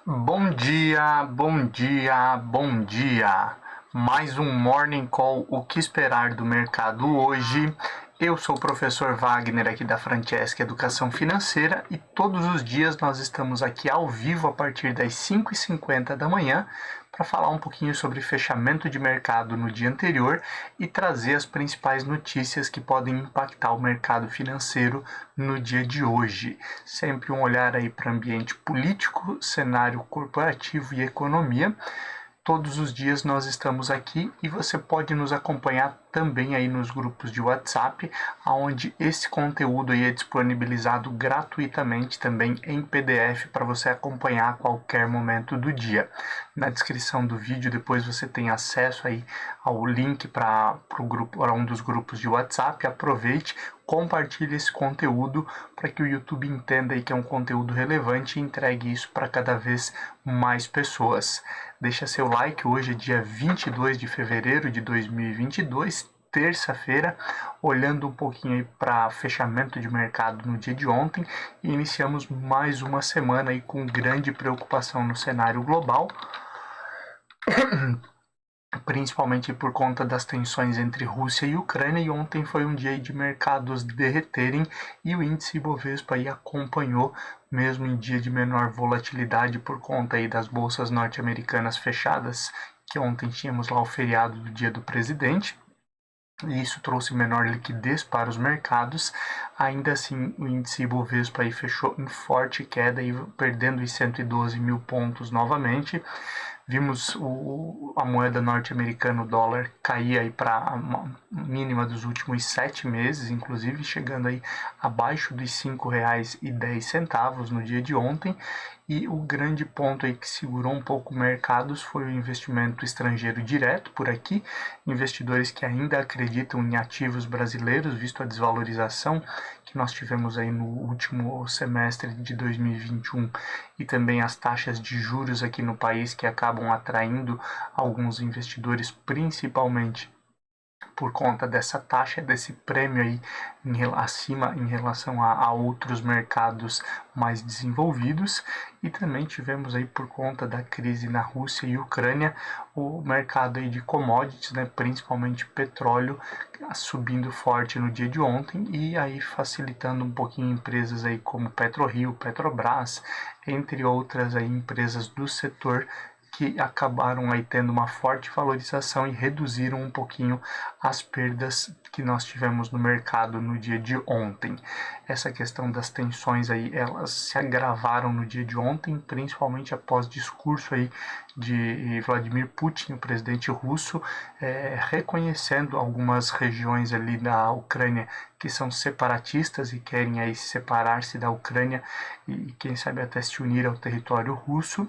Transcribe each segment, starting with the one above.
Bom dia, bom dia, bom dia. Mais um Morning Call, o que esperar do mercado hoje? Eu sou o professor Wagner aqui da Francesca Educação Financeira e todos os dias nós estamos aqui ao vivo a partir das 5h50 da manhã para falar um pouquinho sobre fechamento de mercado no dia anterior e trazer as principais notícias que podem impactar o mercado financeiro no dia de hoje. Sempre um olhar aí para o ambiente político, cenário corporativo e economia. Todos os dias nós estamos aqui e você pode nos acompanhar também aí nos grupos de WhatsApp, onde esse conteúdo aí é disponibilizado gratuitamente também em PDF para você acompanhar a qualquer momento do dia. Na descrição do vídeo depois você tem acesso aí ao link para um dos grupos de WhatsApp. Aproveite, compartilhe esse conteúdo para que o YouTube entenda aí que é um conteúdo relevante e entregue isso para cada vez mais pessoas. Deixa seu like, hoje é dia 22 de fevereiro de 2022, terça-feira, olhando um pouquinho aí para fechamento de mercado no dia de ontem, e iniciamos mais uma semana aí com grande preocupação no cenário global, principalmente por conta das tensões entre Rússia e Ucrânia, e ontem foi um dia de mercados derreterem e o índice Ibovespa aí acompanhou, mesmo em dia de menor volatilidade por conta aí das bolsas norte-americanas fechadas, que ontem tínhamos lá o feriado do Dia do Presidente, e isso trouxe menor liquidez para os mercados. Ainda assim, o índice Ibovespa aí fechou em forte queda, aí, perdendo os 112 mil pontos novamente. Vimos a moeda norte-americana, o dólar, cair aí para a mínima dos últimos 7 meses, inclusive chegando aí abaixo dos R$ 5,10 no dia de ontem. E o grande ponto aí que segurou um pouco mercados foi o investimento estrangeiro direto por aqui, investidores que ainda acreditam em ativos brasileiros, visto a desvalorização que nós tivemos aí no último semestre de 2021 e também as taxas de juros aqui no país que acabam atraindo alguns investidores, principalmente por conta dessa taxa, desse prêmio aí acima em relação a outros mercados mais desenvolvidos. E também tivemos aí, por conta da crise na Rússia e Ucrânia, o mercado aí de commodities, né, principalmente petróleo, subindo forte no dia de ontem e aí facilitando um pouquinho empresas aí como PetroRio, Petrobras, entre outras aí empresas do setor que acabaram aí tendo uma forte valorização e reduziram um pouquinho as perdas que nós tivemos no mercado no dia de ontem. Essa questão das tensões aí, elas se agravaram no dia de ontem, principalmente após discurso aí de Vladimir Putin, o presidente russo, reconhecendo algumas regiões ali da Ucrânia que são separatistas e querem aí separar-se da Ucrânia e quem sabe até se unir ao território russo.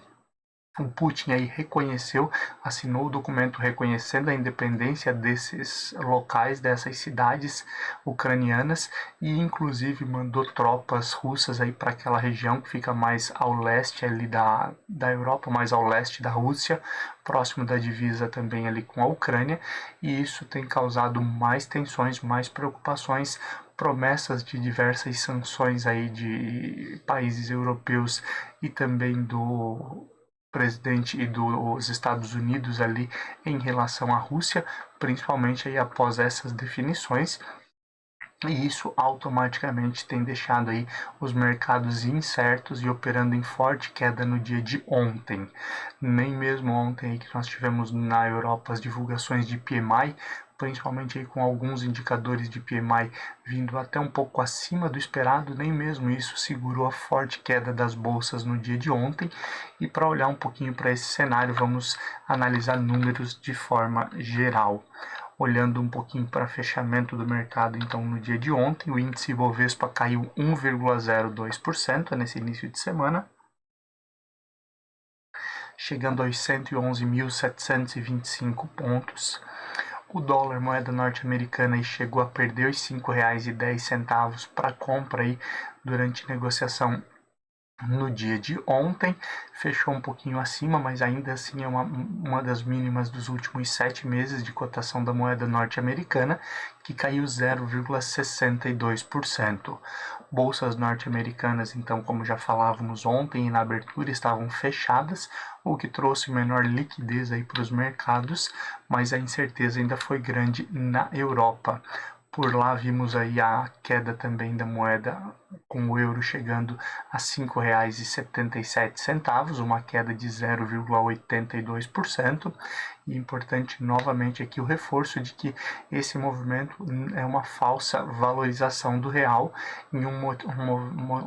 O Putin aí reconheceu, assinou o documento reconhecendo a independência desses locais, dessas cidades ucranianas, e inclusive mandou tropas russas aí para aquela região que fica mais ao leste ali da Europa, mais ao leste da Rússia, próximo da divisa também ali com a Ucrânia, e isso tem causado mais tensões, mais preocupações, promessas de diversas sanções aí de países europeus e também do presidente e dos Estados Unidos ali em relação à Rússia, principalmente aí após essas definições. E isso automaticamente tem deixado aí os mercados incertos e operando em forte queda no dia de ontem. Nem mesmo ontem aí que nós tivemos na Europa as divulgações de PMI, principalmente aí com alguns indicadores de PMI vindo até um pouco acima do esperado, nem mesmo isso segurou a forte queda das bolsas no dia de ontem. E para olhar um pouquinho para esse cenário, vamos analisar números de forma geral. Olhando um pouquinho para fechamento do mercado, então no dia de ontem, o índice Ibovespa caiu 1,02% nesse início de semana, chegando aos 111.725 pontos. O dólar, moeda norte-americana, chegou a perder os R$ 5,10 para compra aí durante negociação no dia de ontem, fechou um pouquinho acima, mas ainda assim é uma das mínimas dos últimos 7 meses de cotação da moeda norte-americana, que caiu 0,62%. Bolsas norte-americanas, então, como já falávamos ontem, na abertura estavam fechadas, o que trouxe menor liquidez aí para os mercados, mas a incerteza ainda foi grande na Europa. Por lá vimos aí a queda também da moeda, com o euro chegando a R$ 5,77, uma queda de 0,82%. E importante novamente aqui o reforço de que esse movimento é uma falsa valorização do real em um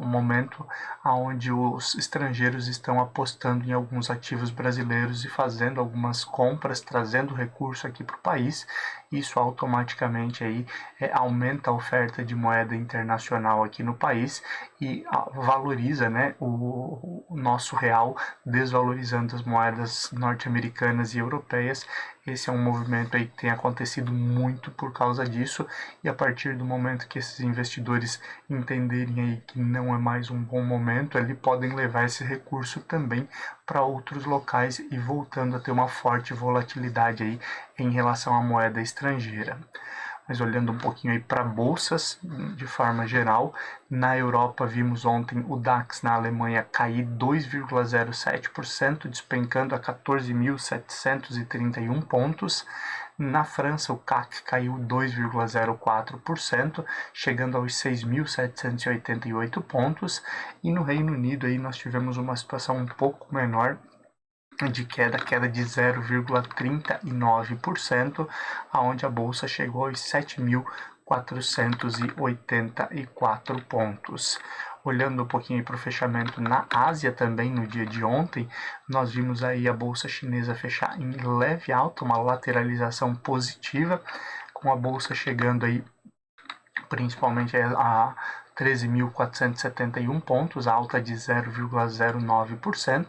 momento onde os estrangeiros estão apostando em alguns ativos brasileiros e fazendo algumas compras, trazendo recurso aqui para o país. Isso automaticamente aí aumenta a oferta de moeda internacional aqui no país e valoriza, né, o nosso real, desvalorizando as moedas norte-americanas e europeias. Esse é um movimento aí que tem acontecido muito por causa disso, e a partir do momento que esses investidores entenderem aí que não é mais um bom momento, eles podem levar esse recurso também para outros locais e voltando a ter uma forte volatilidade aí em relação à moeda estrangeira. Mas olhando um pouquinho aí para bolsas de forma geral, na Europa vimos ontem o DAX na Alemanha cair 2,07%, despencando a 14.731 pontos. Na França, o CAC caiu 2,04%, chegando aos 6.788 pontos. E no Reino Unido aí nós tivemos uma situação um pouco menor de queda de 0,39%, aonde a bolsa chegou aos 7.484 pontos. Olhando um pouquinho para o fechamento na Ásia também no dia de ontem, nós vimos aí a bolsa chinesa fechar em leve alta, uma lateralização positiva, com a bolsa chegando aí principalmente a 13.471 pontos, alta de 0,09%,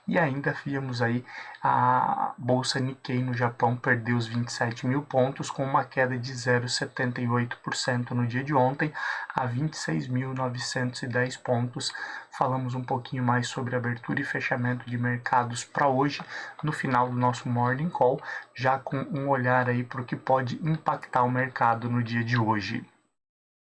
e ainda víamos aí a bolsa Nikkei no Japão perder os 27 mil pontos, com uma queda de 0,78% no dia de ontem, a 26.910 pontos. Falamos um pouquinho mais sobre abertura e fechamento de mercados para hoje, no final do nosso Morning Call, já com um olhar aí para o que pode impactar o mercado no dia de hoje.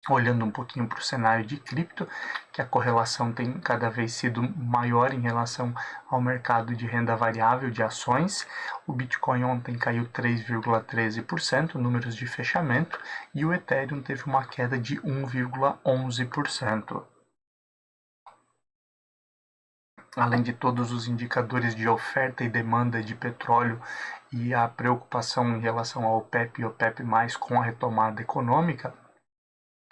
Olhando um pouquinho para o cenário de cripto, que a correlação tem cada vez sido maior em relação ao mercado de renda variável de ações. O Bitcoin ontem caiu 3,13%, números de fechamento, e o Ethereum teve uma queda de 1,11%. Além de todos os indicadores de oferta e demanda de petróleo e a preocupação em relação ao OPEP e OPEP+, com a retomada econômica,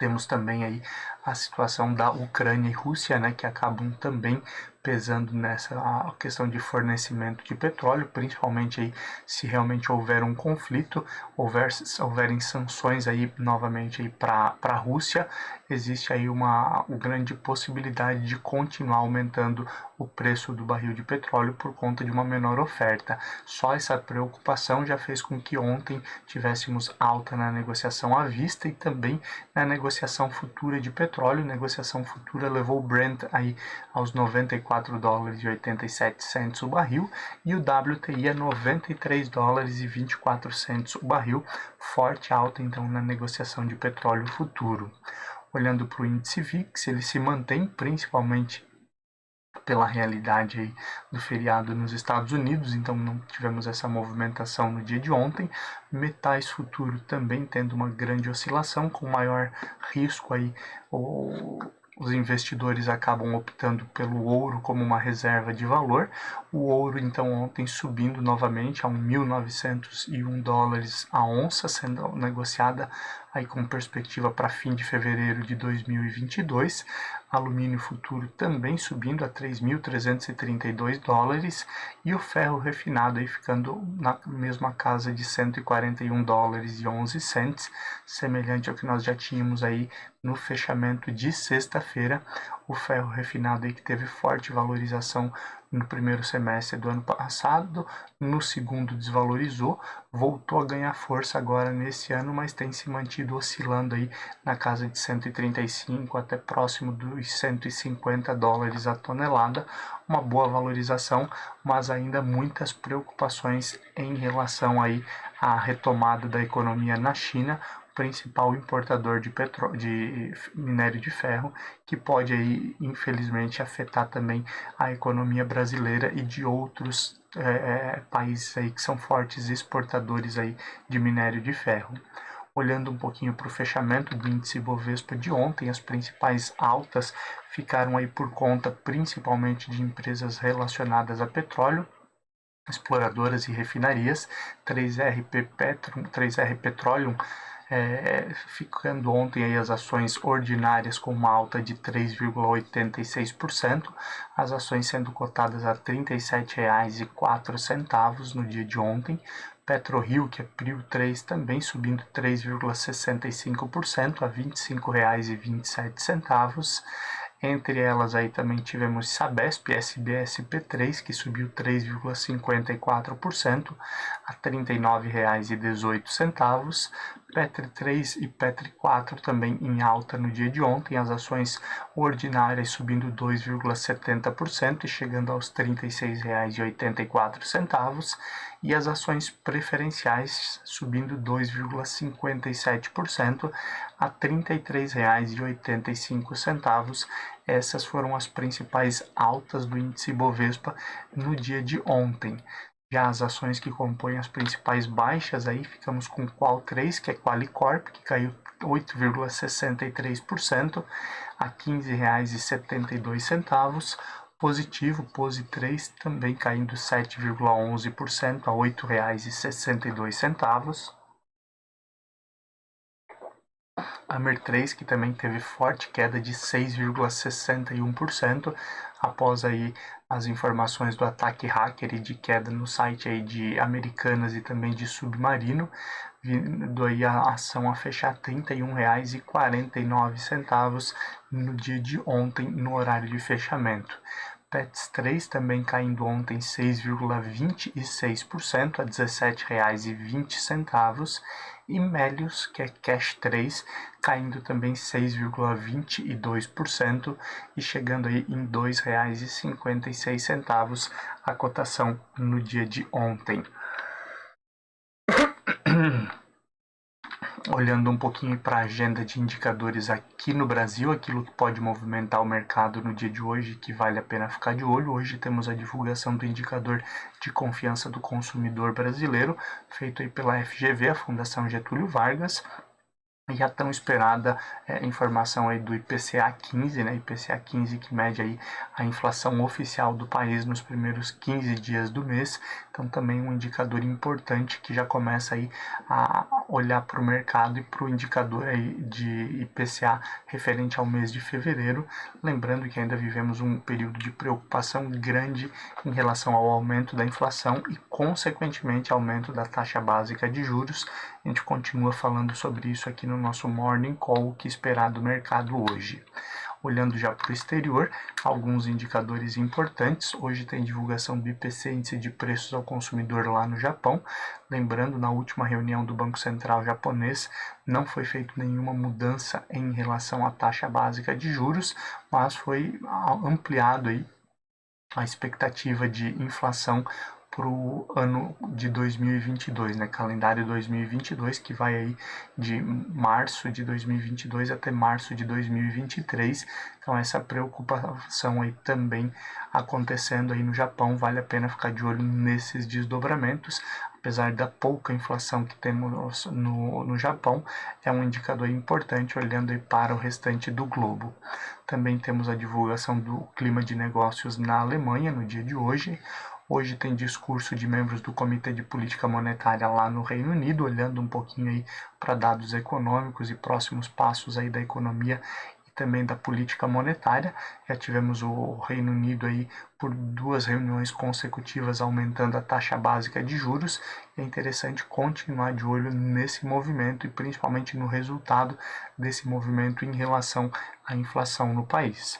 temos também aí a situação da Ucrânia e Rússia, né, que acabam também pesando nessa questão de fornecimento de petróleo, principalmente aí se realmente houver um conflito, houverem sanções aí novamente aí para a Rússia, existe aí uma grande possibilidade de continuar aumentando o preço do barril de petróleo por conta de uma menor oferta. Só essa preocupação já fez com que ontem tivéssemos alta na negociação à vista e também na negociação futura de petróleo. A negociação futura levou o Brent aí aos $94,87 o barril e o WTI a $93,24 o barril, forte alta então na negociação de petróleo futuro. Olhando para o índice VIX, ele se mantém principalmente pela realidade aí do feriado nos Estados Unidos, então não tivemos essa movimentação no dia de ontem. Metais futuro também tendo uma grande oscilação, com maior risco aí, os investidores acabam optando pelo ouro como uma reserva de valor. O ouro então ontem subindo novamente a $1.901 a onça, sendo negociada aí com perspectiva para fim de fevereiro de 2022. Alumínio futuro também subindo a $3.332 e o ferro refinado aí ficando na mesma casa de $141,11, semelhante ao que nós já tínhamos aí no fechamento de sexta-feira. O ferro refinado aí que teve forte valorização no primeiro semestre do ano passado, no segundo desvalorizou, voltou a ganhar força agora nesse ano, mas tem se mantido mantido oscilando aí na casa de 135 até próximo dos 150 dólares a tonelada, uma boa valorização, mas ainda muitas preocupações em relação aí à retomada da economia na China, principal importador de minério de ferro, que pode aí, infelizmente, afetar também a economia brasileira e de outros países aí que são fortes exportadores aí de minério de ferro. Olhando um pouquinho para o fechamento do índice Bovespa de ontem, as principais altas ficaram aí por conta principalmente de empresas relacionadas a petróleo, exploradoras e refinarias, 3R Petroleum, ficando ontem aí as ações ordinárias com uma alta de 3,86%, as ações sendo cotadas a R$ 37,04 no dia de ontem. PetroRio, que é Prio 3, também subindo 3,65% a R$ 25,27. Entre elas aí também tivemos Sabesp SBSP3, que subiu 3,54% a R$ 39,18. Petri 3 e Petri 4 também em alta no dia de ontem, as ações ordinárias subindo 2,70% e chegando aos R$ 36,84, e as ações preferenciais subindo 2,57% a R$ 33,85. Essas foram as principais altas do índice Bovespa no dia de ontem. Já as ações que compõem as principais baixas, aí ficamos com Qual 3, que é Qualicorp, que caiu 8,63% a R$ 15,72. Positivo, Pose 3, também caindo 7,11% a R$ 8,62. A Mer3, que também teve forte queda de 6,61% após aí as informações do ataque hacker e de queda no site aí de Americanas e também de Submarino, vindo aí a ação a fechar R$ 31,49 no dia de ontem, no horário de fechamento. Pets 3 também caindo ontem 6,26% a R$ 17,20. E Melius, que é Cash 3, caindo também 6,22% e chegando aí em R$ 2,56 a cotação no dia de ontem. Olhando um pouquinho para a agenda de indicadores aqui no Brasil, aquilo que pode movimentar o mercado no dia de hoje, que vale a pena ficar de olho. Hoje temos a divulgação do indicador de confiança do consumidor brasileiro, feito aí pela FGV, a Fundação Getúlio Vargas, e a tão esperada informação aí do IPCA 15, né? IPCA 15 que mede aí a inflação oficial do país nos primeiros 15 dias do mês. Então também um indicador importante que já começa aí a olhar para o mercado e para o indicador aí de IPCA referente ao mês de fevereiro. Lembrando que ainda vivemos um período de preocupação grande em relação ao aumento da inflação e, consequentemente, aumento da taxa básica de juros. A gente continua falando sobre isso aqui no nosso Morning Call, o que esperar do mercado hoje. Olhando já para o exterior, alguns indicadores importantes. Hoje tem divulgação do IPC, Índice de Preços ao Consumidor lá no Japão. Lembrando, na última reunião do Banco Central japonês, não foi feita nenhuma mudança em relação à taxa básica de juros, mas foi ampliado aí a expectativa de inflação para o ano de 2022, né? Calendário 2022, que vai aí de março de 2022 até março de 2023. Então essa preocupação aí também acontecendo aí no Japão, vale a pena ficar de olho nesses desdobramentos. Apesar da pouca inflação que temos no Japão, é um indicador importante olhando aí para o restante do globo. Também temos a divulgação do clima de negócios na Alemanha no dia de hoje. Hoje tem discurso de membros do Comitê de Política Monetária lá no Reino Unido, olhando um pouquinho aí para dados econômicos e próximos passos aí da economia e também da política monetária. Já tivemos o Reino Unido aí por 2 reuniões consecutivas aumentando a taxa básica de juros. É interessante continuar de olho nesse movimento e principalmente no resultado desse movimento em relação à inflação no país.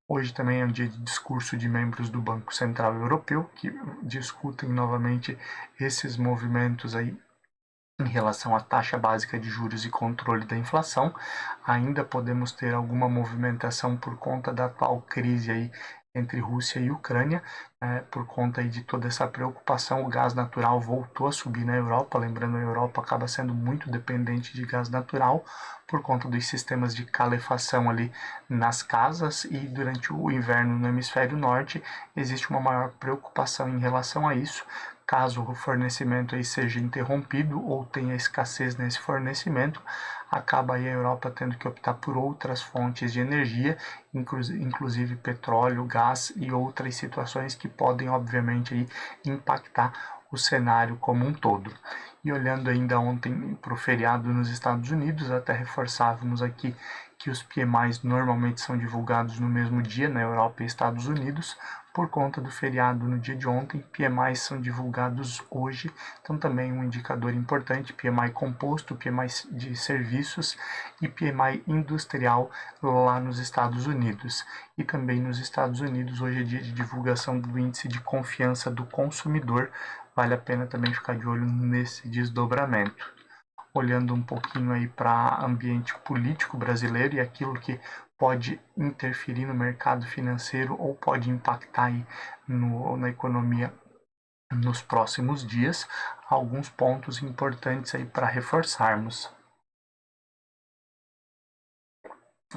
Hoje também é um dia de discurso de membros do Banco Central Europeu, que discutem novamente esses movimentos aí Em relação à taxa básica de juros e controle da inflação, ainda podemos ter alguma movimentação por conta da atual crise aí entre Rússia e Ucrânia, por conta aí de toda essa preocupação. O gás natural voltou a subir na Europa, lembrando, a Europa acaba sendo muito dependente de gás natural por conta dos sistemas de calefação ali nas casas, e durante o inverno no hemisfério norte existe uma maior preocupação em relação a isso. Caso o fornecimento aí seja interrompido ou tenha escassez nesse fornecimento, acaba aí a Europa tendo que optar por outras fontes de energia, inclusive petróleo, gás e outras situações que podem, obviamente, aí, impactar o cenário como um todo. E olhando ainda ontem para o feriado nos Estados Unidos, até reforçávamos aqui que os PMIs normalmente são divulgados no mesmo dia na Europa e Estados Unidos. Por conta do feriado no dia de ontem, PMIs são divulgados hoje, então também um indicador importante, PMI composto, PMI de serviços e PMI industrial lá nos Estados Unidos. E também nos Estados Unidos, hoje é dia de divulgação do índice de confiança do consumidor, vale a pena também ficar de olho nesse desdobramento. Olhando um pouquinho aí para ambiente político brasileiro e aquilo que pode interferir no mercado financeiro ou pode impactar aí na economia nos próximos dias, alguns pontos importantes aí para reforçarmos.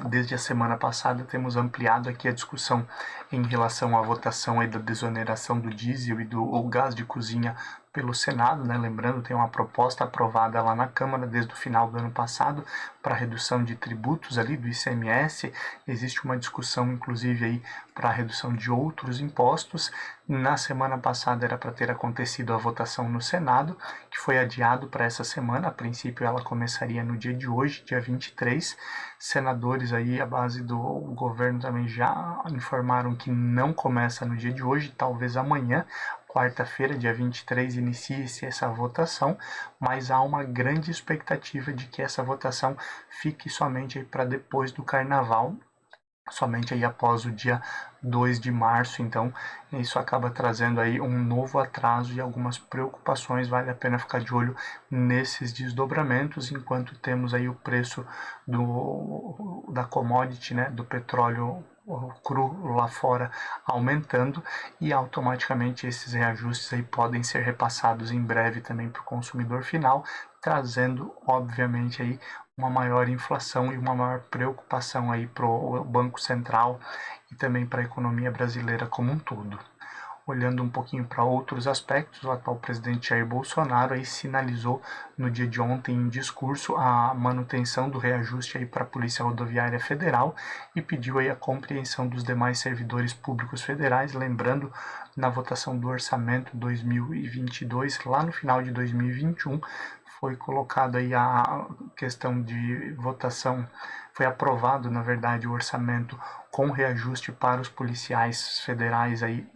Desde a semana passada temos ampliado aqui a discussão em relação à votação aí da desoneração do diesel e do gás de cozinha pelo Senado, né? Lembrando, tem uma proposta aprovada lá na Câmara desde o final do ano passado para redução de tributos ali do ICMS. Existe uma discussão, inclusive, aí para a redução de outros impostos. Na semana passada era para ter acontecido a votação no Senado, que foi adiado para essa semana. A princípio ela começaria no dia de hoje, dia 23. Senadores aí, a base do governo também já informaram que não começa no dia de hoje, talvez amanhã, quarta-feira, dia 23, inicie-se essa votação, mas há uma grande expectativa de que essa votação fique somente para depois do Carnaval, somente aí após o dia 2 de março. Então isso acaba trazendo aí um novo atraso e algumas preocupações. Vale a pena ficar de olho nesses desdobramentos, enquanto temos aí o preço da commodity, né, do petróleo cru lá fora aumentando, e automaticamente esses reajustes aí podem ser repassados em breve também para o consumidor final, trazendo obviamente aí uma maior inflação e uma maior preocupação aí para o Banco Central e também para a economia brasileira como um todo. Olhando um pouquinho para outros aspectos, o atual presidente Jair Bolsonaro aí sinalizou no dia de ontem em discurso a manutenção do reajuste aí para a Polícia Rodoviária Federal e pediu aí a compreensão dos demais servidores públicos federais, lembrando, na votação do orçamento 2022, lá no final de 2021, foi colocado aí a questão de votação, foi aprovado, na verdade, o orçamento com reajuste para os policiais federais aí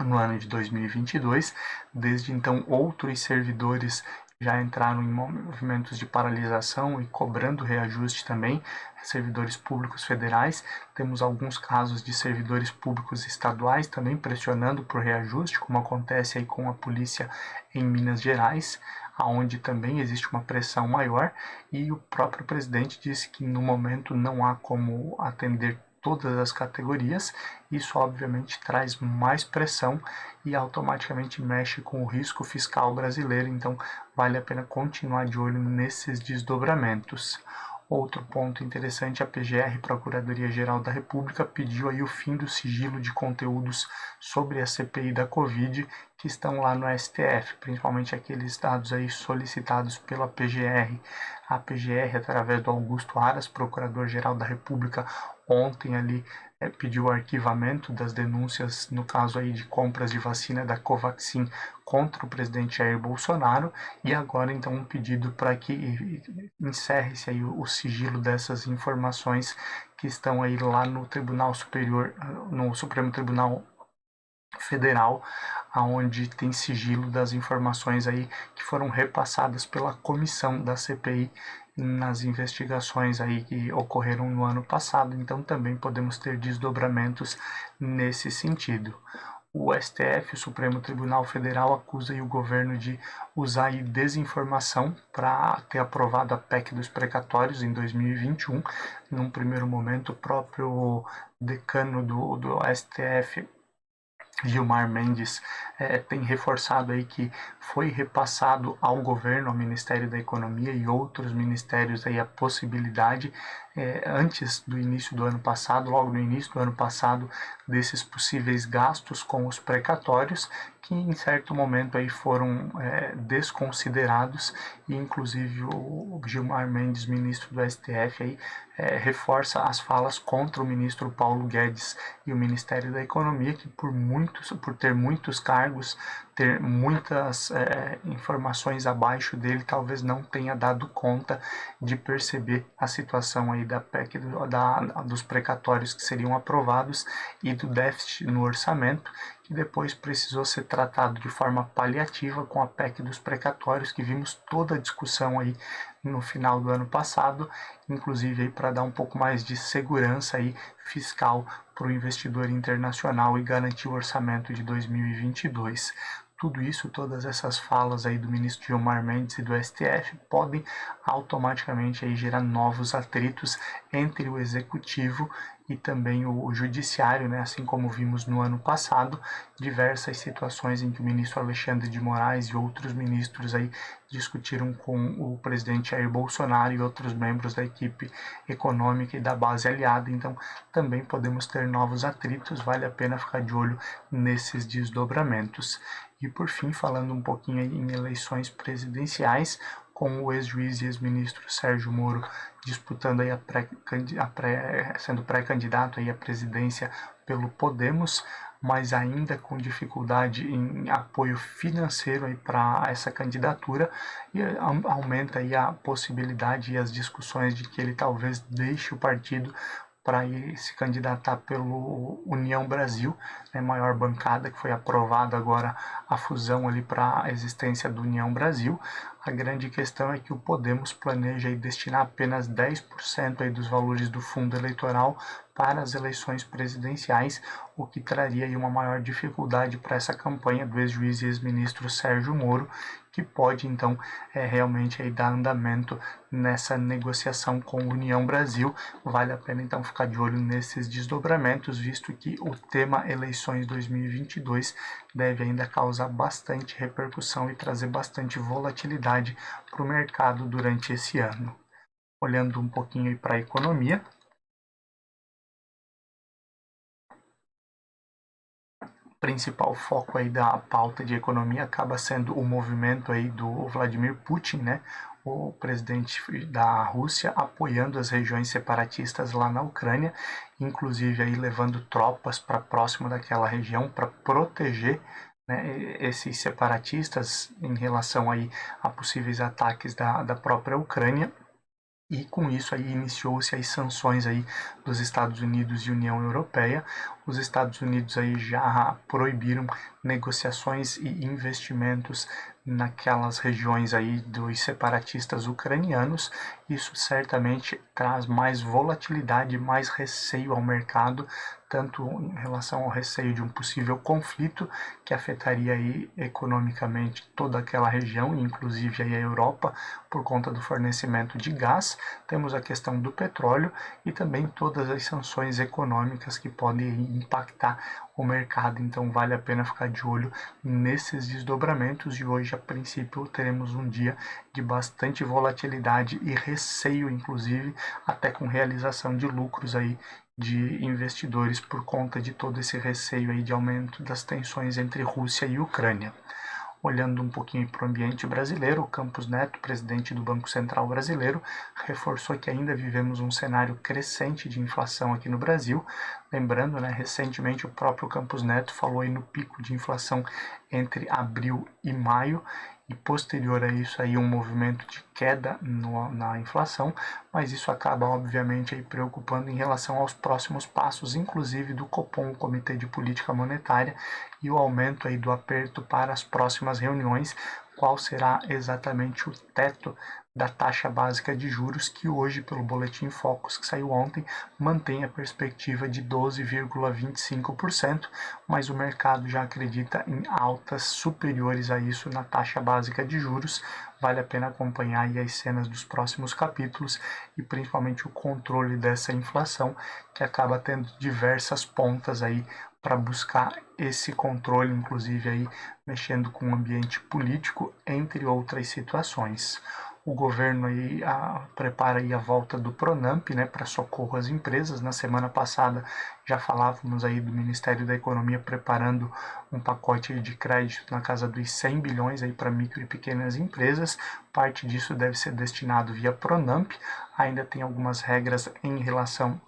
no ano de 2022. Desde então, outros servidores já entraram em movimentos de paralisação e cobrando reajuste também, servidores públicos federais. Temos alguns casos de servidores públicos estaduais também pressionando por reajuste, como acontece aí com a polícia em Minas Gerais, aonde também existe uma pressão maior, e o próprio presidente disse que no momento não há como atender todas as categorias. Isso obviamente traz mais pressão e automaticamente mexe com o risco fiscal brasileiro, então vale a pena continuar de olho nesses desdobramentos. Outro ponto interessante, a PGR, Procuradoria-Geral da República, pediu aí o fim do sigilo de conteúdos sobre a CPI da Covid que estão lá no STF, principalmente aqueles dados aí solicitados pela PGR. A PGR, através do Augusto Aras, Procurador-Geral da República, ontem ali pediu o arquivamento das denúncias no caso aí de compras de vacina da Covaxin contra o presidente Jair Bolsonaro, e agora então um pedido para que encerre-se aí o sigilo dessas informações que estão aí lá no Tribunal Superior, no Supremo Tribunal Federal, aonde tem sigilo das informações aí que foram repassadas pela comissão da CPI nas investigações aí que ocorreram no ano passado. Então também podemos ter desdobramentos nesse sentido. O STF, o Supremo Tribunal Federal, acusa aí o governo de usar aí desinformação para ter aprovado a PEC dos precatórios em 2021. Num primeiro momento, o próprio decano do STF, Gilmar Mendes, tem reforçado aí que foi repassado ao governo, ao Ministério da Economia e outros ministérios aí a possibilidade, antes do início do ano passado, logo no início do ano passado, desses possíveis gastos com os precatórios, que em certo momento aí foram desconsiderados, e inclusive o Gilmar Mendes, ministro do STF, aí, reforça as falas contra o ministro Paulo Guedes e o Ministério da Economia, que por ter muitos cargos, ter muitas informações abaixo dele, talvez não tenha dado conta de perceber a situação aí da PEC, dos precatórios que seriam aprovados e do déficit no orçamento, que depois precisou ser tratado de forma paliativa com a PEC dos precatórios, que vimos toda a discussão aí no final do ano passado, inclusive para dar um pouco mais de segurança aí fiscal para o investidor internacional e garantir o orçamento de 2022. Tudo isso, todas essas falas aí do ministro Gilmar Mendes e do STF podem automaticamente aí gerar novos atritos entre o executivo e também o judiciário, né? Assim como vimos no ano passado, diversas situações em que o ministro Alexandre de Moraes e outros ministros aí discutiram com o presidente Jair Bolsonaro e outros membros da equipe econômica e da base aliada. Então, também podemos ter novos atritos, vale a pena ficar de olho nesses desdobramentos. E por fim, falando um pouquinho aí em eleições presidenciais, com o ex-juiz e ex-ministro Sérgio Moro disputando aí sendo pré-candidato aí à presidência pelo Podemos, mas ainda com dificuldade em apoio financeiro aí para essa candidatura, e aumenta aí a possibilidade e as discussões de que ele talvez deixe o partido para ir se candidatar pelo União Brasil, né, maior bancada, que foi aprovada agora a fusão ali para a existência do União Brasil. A grande questão é que o Podemos planeja aí destinar apenas 10% aí dos valores do fundo eleitoral para as eleições presidenciais, o que traria aí uma maior dificuldade para essa campanha do ex-juiz e ex-ministro Sérgio Moro, que pode então realmente aí dar andamento nessa negociação com a União Brasil. Vale a pena então ficar de olho nesses desdobramentos, visto que o tema eleições 2022 deve ainda causar bastante repercussão e trazer bastante volatilidade para o mercado durante esse ano. Olhando um pouquinho para a economia, principal foco aí da pauta de economia acaba sendo o movimento aí do Vladimir Putin, né, o presidente da Rússia, apoiando as regiões separatistas lá na Ucrânia, inclusive aí levando tropas para próximo daquela região para proteger, né, esses separatistas em relação aí a possíveis ataques da própria Ucrânia. E com isso aí iniciou-se as sanções aí dos Estados Unidos e União Europeia. Os Estados Unidos aí já proibiram negociações e investimentos naquelas regiões aí dos separatistas ucranianos. Isso certamente traz mais volatilidade, mais receio ao mercado, tanto em relação ao receio de um possível conflito que afetaria aí economicamente toda aquela região, inclusive aí a Europa, por conta do fornecimento de gás. Temos a questão do petróleo e também todas as sanções econômicas que podem impactar o mercado. Então vale a pena ficar de olho nesses desdobramentos, e hoje a princípio teremos um dia de bastante volatilidade e receio, inclusive até com realização de lucros aí de investidores por conta de todo esse receio aí de aumento das tensões entre Rússia e Ucrânia. Olhando um pouquinho para o ambiente brasileiro, o Campos Neto, presidente do Banco Central brasileiro, reforçou que ainda vivemos um cenário crescente de inflação aqui no Brasil. Lembrando, né, recentemente o próprio Campos Neto falou aí no pico de inflação entre abril e maio, e posterior a isso aí um movimento de queda na inflação, mas isso acaba obviamente aí preocupando em relação aos próximos passos, inclusive do Copom, o Comitê de Política Monetária, e o aumento aí do aperto para as próximas reuniões, qual será exatamente o teto da taxa básica de juros, que hoje, pelo Boletim Focus que saiu ontem, mantém a perspectiva de 12,25%, mas o mercado já acredita em altas superiores a isso na taxa básica de juros. Vale a pena acompanhar aí as cenas dos próximos capítulos e principalmente o controle dessa inflação, que acaba tendo diversas pontas aí para buscar esse controle, inclusive aí mexendo com o ambiente político, entre outras situações. O governo aí prepara aí a volta do Pronamp, né, para socorro às empresas. Na semana passada já falávamos aí do Ministério da Economia preparando um pacote de crédito na casa dos 100 bilhões aí para micro e pequenas empresas. Parte disso deve ser destinado via Pronamp. Ainda tem algumas regras em relação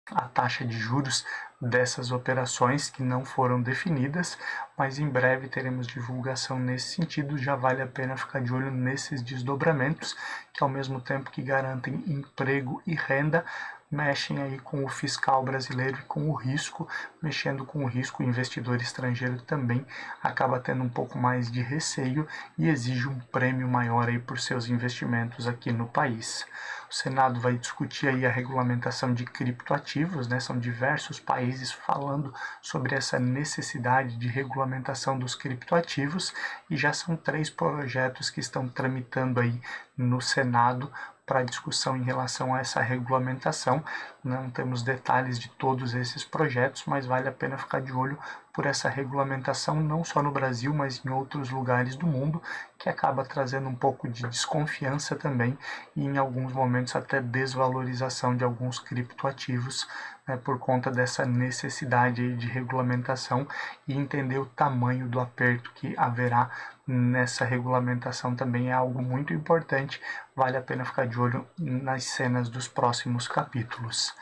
a taxa de juros dessas operações que não foram definidas, mas em breve teremos divulgação nesse sentido. Já vale a pena ficar de olho nesses desdobramentos, que ao mesmo tempo que garantem emprego e renda, mexem aí com o fiscal brasileiro e com o risco. Mexendo com o risco, o investidor estrangeiro também acaba tendo um pouco mais de receio e exige um prêmio maior aí por seus investimentos aqui no país. O Senado vai discutir aí a regulamentação de criptoativos, né? São diversos países falando sobre essa necessidade de regulamentação dos criptoativos e já são 3 projetos que estão tramitando aí no Senado para discussão em relação a essa regulamentação. Não temos detalhes de todos esses projetos, mas vale a pena ficar de olho por essa regulamentação, não só no Brasil, mas em outros lugares do mundo, que acaba trazendo um pouco de desconfiança também e em alguns momentos até desvalorização de alguns criptoativos, né, por conta dessa necessidade aí de regulamentação e entender o tamanho do aperto que haverá nessa regulamentação também é algo muito importante. Vale a pena ficar de olho nas cenas dos próximos capítulos.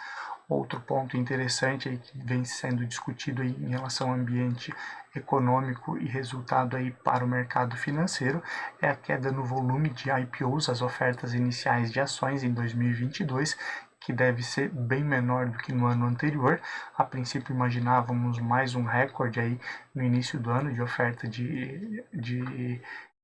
Outro ponto interessante aí que vem sendo discutido aí em relação ao ambiente econômico e resultado aí para o mercado financeiro é a queda no volume de IPOs, as ofertas iniciais de ações em 2022, que deve ser bem menor do que no ano anterior. A princípio imaginávamos mais um recorde aí no início do ano de oferta de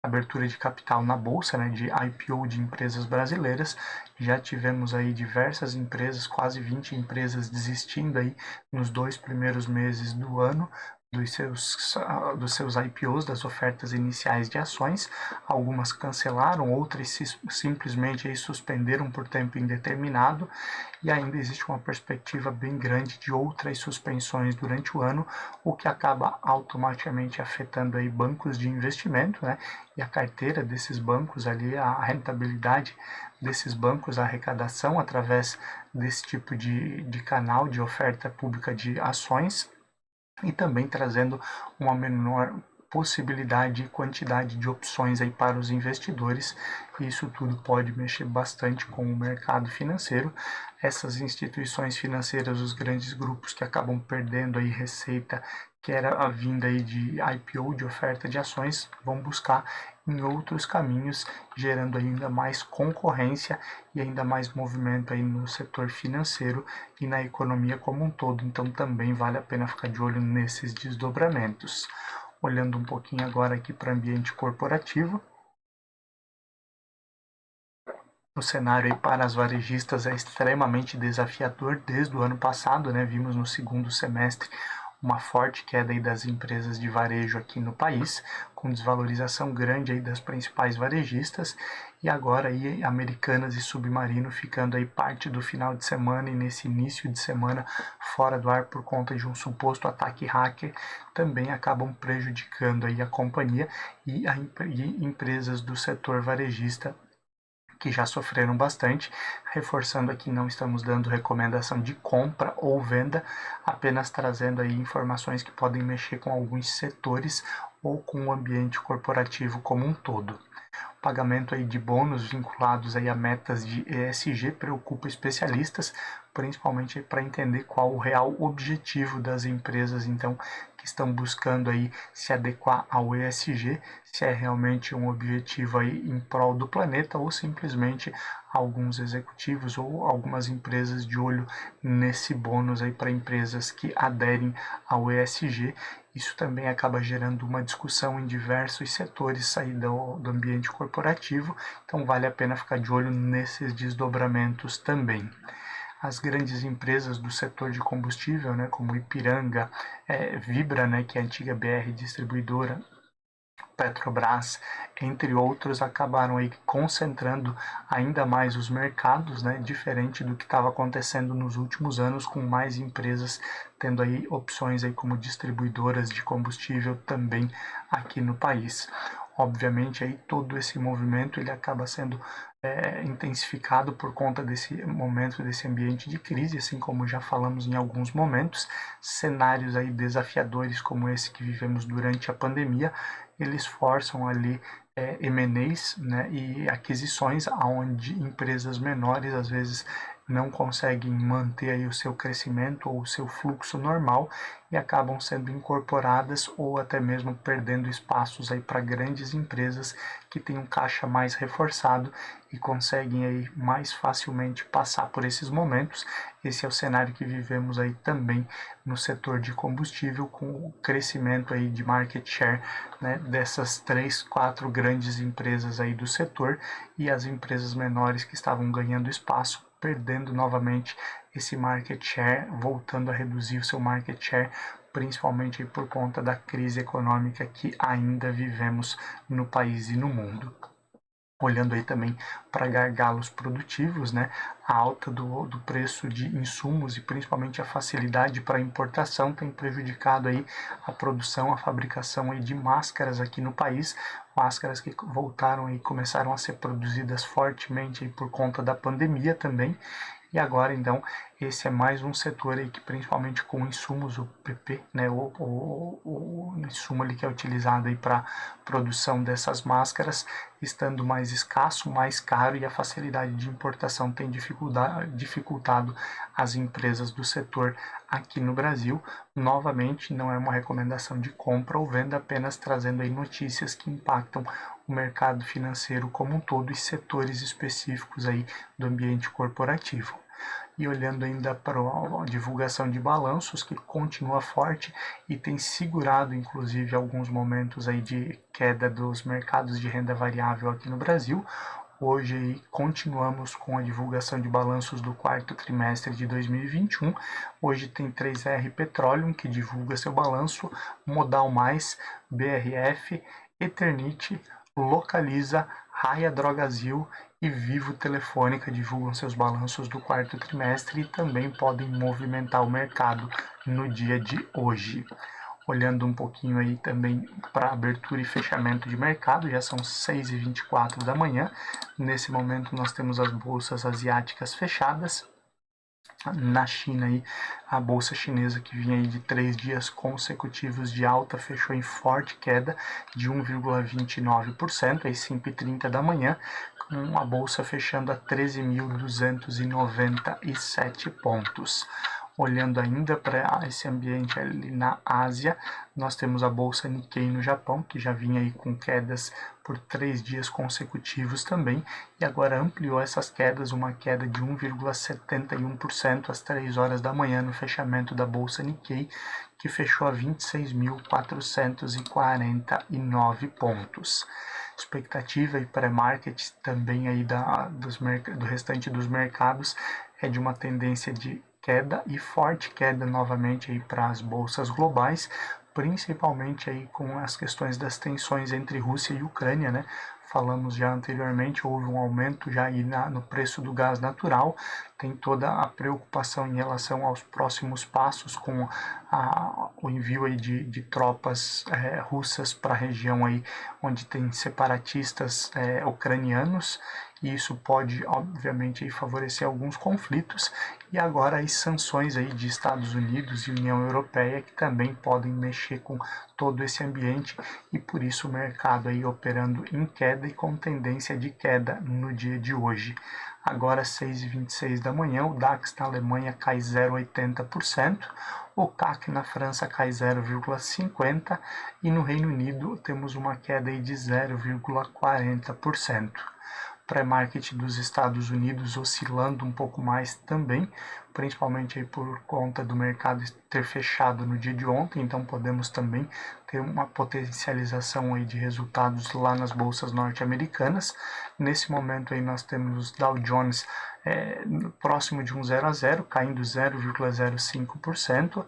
abertura de capital na bolsa, né, de IPO de empresas brasileiras. Já tivemos aí diversas empresas, quase 20 empresas desistindo aí nos 2 primeiros meses do ano dos seus IPOs, das ofertas iniciais de ações. Algumas cancelaram, outras simplesmente aí suspenderam por tempo indeterminado, e ainda existe uma perspectiva bem grande de outras suspensões durante o ano, o que acaba automaticamente afetando aí bancos de investimento, né? E a carteira desses bancos ali, a rentabilidade desses bancos, a arrecadação através desse tipo de canal de oferta pública de ações, e também trazendo uma menor possibilidade e quantidade de opções aí para os investidores. Isso tudo pode mexer bastante com o mercado financeiro. Essas instituições financeiras, os grandes grupos que acabam perdendo aí receita, que era a vinda aí de IPO, de oferta de ações, vão buscar em outros caminhos, gerando ainda mais concorrência e ainda mais movimento aí no setor financeiro e na economia como um todo. Então também vale a pena ficar de olho nesses desdobramentos. Olhando um pouquinho agora aqui para o ambiente corporativo, o cenário aí para as varejistas é extremamente desafiador desde o ano passado, né? Vimos no segundo semestre uma forte queda aí das empresas de varejo aqui no país, com desvalorização grande aí das principais varejistas, e agora aí Americanas e Submarino ficando aí parte do final de semana e nesse início de semana fora do ar por conta de um suposto ataque hacker, também acabam prejudicando aí a companhia e empresas do setor varejista que já sofreram bastante. Reforçando aqui, não estamos dando recomendação de compra ou venda, apenas trazendo aí informações que podem mexer com alguns setores ou com o ambiente corporativo como um todo. O pagamento aí de bônus vinculados aí a metas de ESG preocupa especialistas, principalmente para entender qual o real objetivo das empresas então que estão buscando aí se adequar ao ESG, se é realmente um objetivo aí em prol do planeta ou simplesmente alguns executivos ou algumas empresas de olho nesse bônus aí para empresas que aderem ao ESG. Isso também acaba gerando uma discussão em diversos setores aí do ambiente corporativo, então vale a pena ficar de olho nesses desdobramentos também. As grandes empresas do setor de combustível, né, como Ipiranga, Vibra, né, que é a antiga BR Distribuidora, Petrobras, entre outros, acabaram aí concentrando ainda mais os mercados, né, diferente do que estava acontecendo nos últimos anos, com mais empresas tendo aí opções aí como distribuidoras de combustível também aqui no país. Obviamente aí todo esse movimento ele acaba sendo intensificado por conta desse momento, desse ambiente de crise, assim como já falamos em alguns momentos, cenários aí desafiadores como esse que vivemos durante a pandemia, eles forçam ali M&As, né, e aquisições onde empresas menores às vezes não conseguem manter aí o seu crescimento ou o seu fluxo normal e acabam sendo incorporadas ou até mesmo perdendo espaços aí para grandes empresas que têm um caixa mais reforçado e conseguem aí mais facilmente passar por esses momentos. Esse é o cenário que vivemos aí também no setor de combustível, com o crescimento aí de market share, né, dessas 3, 4 grandes empresas aí do setor e as empresas menores que estavam ganhando espaço, perdendo novamente esse market share, voltando a reduzir o seu market share, principalmente por conta da crise econômica que ainda vivemos no país e no mundo. Olhando aí também para gargalos produtivos, né? A alta do preço de insumos e principalmente a facilidade para importação tem prejudicado aí a produção, a fabricação aí de máscaras aqui no país, máscaras que voltaram e começaram a ser produzidas fortemente aí por conta da pandemia também. E agora, então, esse é mais um setor aí que, principalmente com insumos, o PP, né, o insumo ali que é utilizado aí para produção dessas máscaras, estando mais escasso, mais caro e a facilidade de importação tem dificultado as empresas do setor aqui no Brasil. Novamente, não é uma recomendação de compra ou venda, apenas trazendo aí notícias que impactam o mercado financeiro como um todo e setores específicos aí do ambiente corporativo. E olhando ainda para a divulgação de balanços, que continua forte e tem segurado, inclusive, alguns momentos aí de queda dos mercados de renda variável aqui no Brasil. Hoje aí, continuamos com a divulgação de balanços do quarto trimestre de 2021. Hoje tem 3R Petroleum, que divulga seu balanço, Modal Mais, BRF, Eternit, Localiza, Raia Drogasil e Vivo Telefônica divulgam seus balanços do quarto trimestre e também podem movimentar o mercado no dia de hoje. Olhando um pouquinho aí também para abertura e fechamento de mercado, já são 6h24 da manhã. Nesse momento nós temos as bolsas asiáticas fechadas. Na China, aí, a bolsa chinesa, que vinha aí de 3 dias consecutivos de alta, fechou em forte queda de 1,29%, às 5h30 da manhã, com a bolsa fechando a 13.297 pontos. Olhando ainda para esse ambiente ali na Ásia, nós temos a bolsa Nikkei no Japão, que já vinha aí com quedas por 3 dias consecutivos também, e agora ampliou essas quedas, uma queda de 1,71% às 3 horas da manhã no fechamento da bolsa Nikkei, que fechou a 26.449 pontos. Expectativa e pré-market também aí do restante dos mercados é de uma tendência de queda e forte queda novamente aí para as bolsas globais, principalmente aí com as questões das tensões entre Rússia e Ucrânia, né? Falamos já anteriormente, houve um aumento já aí no preço do gás natural, tem toda a preocupação em relação aos próximos passos com o envio aí de tropas russas para a região aí onde tem separatistas ucranianos, e isso pode, obviamente, aí favorecer alguns conflitos, e agora as sanções aí de Estados Unidos e União Europeia que também podem mexer com todo esse ambiente, e por isso o mercado aí operando em queda e com tendência de queda no dia de hoje. Agora, 6h26 da manhã, o DAX na Alemanha cai 0,80%, o CAC na França cai 0,50% e no Reino Unido temos uma queda aí de 0,40%. Pré-market dos Estados Unidos oscilando um pouco mais também, principalmente aí por conta do mercado ter fechado no dia de ontem, então podemos também ter uma potencialização aí de resultados lá nas bolsas norte-americanas. Nesse momento aí nós temos Dow Jones próximo de um 0 a 0, caindo 0,05%,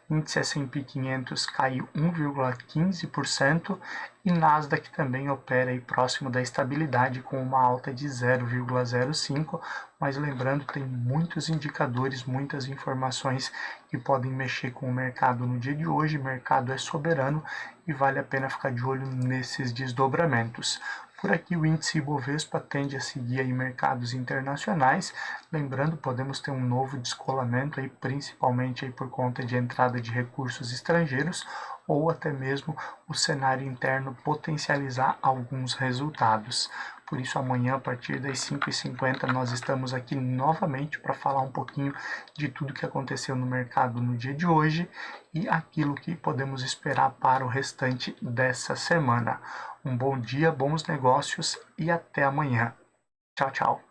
índice S&P 500 caiu 1,15% e Nasdaq também opera aí próximo da estabilidade com uma alta de 0,05%, mas lembrando que tem muitos indicadores, muitas informações que podem mexer com o mercado no dia de hoje. O mercado é soberano e vale a pena ficar de olho nesses desdobramentos. Por aqui o índice Ibovespa tende a seguir aí mercados internacionais. Lembrando, podemos ter um novo descolamento aí, principalmente aí por conta de entrada de recursos estrangeiros ou até mesmo o cenário interno potencializar alguns resultados. Por isso, amanhã, a partir das 5h50, nós estamos aqui novamente para falar um pouquinho de tudo que aconteceu no mercado no dia de hoje e aquilo que podemos esperar para o restante dessa semana. Um bom dia, bons negócios e até amanhã. Tchau, tchau.